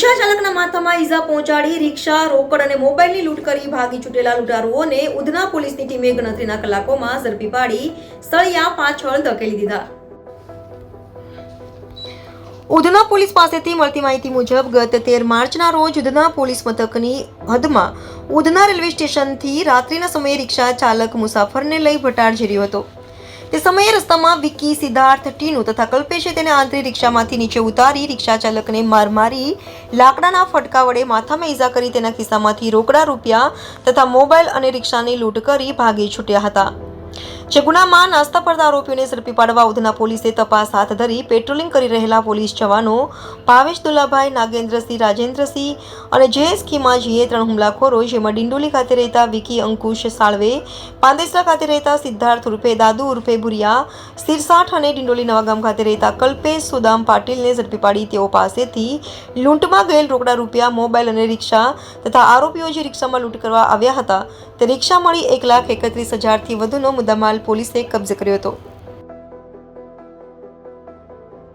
રિક્ષા ચાલકના માથામાં ઈજા પહોંચાડી રિક્ષા રોકડ અને મોબાઈલની લૂંટ કરી ભાગી છૂટેલા લૂંટારુઓને ઉધના પોલીસની ટીમે ગણતરીના કલાકોમાં ઝડપી પાડી સળિયા પાછળ ધકેલી દીધા। ઉધના પોલીસ પાસેથી મળતી માહિતી મુજબ ગત 13 માર્ચના રોજ ઉધના પોલીસ મથકની હદમાં ઉધના રેલવે સ્ટેશનથી રાત્રિના સમયે રિક્ષા ચાલક મુસાફરને લઈ ભટાર જઈ રહ્યો હતો। તે સમયે રસ્તામાં વિકી, સિદ્ધાર્થ, ટીનુ તથા કલ્પેશે તેને આંતરી રિક્ષામાંથી નીચે ઉતારી રિક્ષા ચાલકને માર મારી લાકડાના ફટકા વડે માથામાં ઈજા કરી તેના ખિસ્સામાંથી રોકડા રૂપિયા તથા મોબાઈલ અને રિક્ષાની લૂંટ કરી ભાગી છૂટ્યા હતા। જે ગુનામાં નાસ્તા પડતા આરોપીઓને ઝડપી પાડવા ઉધના પોલીસે તપાસ હાથ ધરી પેટ્રોલિંગ કરી રહેલા પોલીસ જવાનો ભાવેશ દુલાભાઈ, નાગેન્દ્રસિંહ, રાજેન્દ્રસિંહ અને જયેશ ખીમાજીએ 3 હુમલાખોરો જેમાં ડિંડોલી ખાતે રહેતા વિકી અંકુશ સાળવે, પાંદેસરા ખાતે રહેતા સિદ્ધાર્થ ઉર્ફે દાદુ ઉર્ફે ભુરિયા, સિરસાઠ અને ડિંડોલી નવાગામ ખાતે રહેતા કલ્પેશ સુદામ પાટીલને ઝડપી પાડી તેઓ પાસેથી લૂંટમાં ગયેલ રોકડા રૂપિયા, મોબાઈલ અને રિક્ષા તથા આરોપીઓ જે રિક્ષામાં લૂંટ કરવા આવ્યા હતા તે રિક્ષા મળી 1,31,000થી વધુનો મુદ્દામાલ પોલીસે કબજે કર્યો હતો।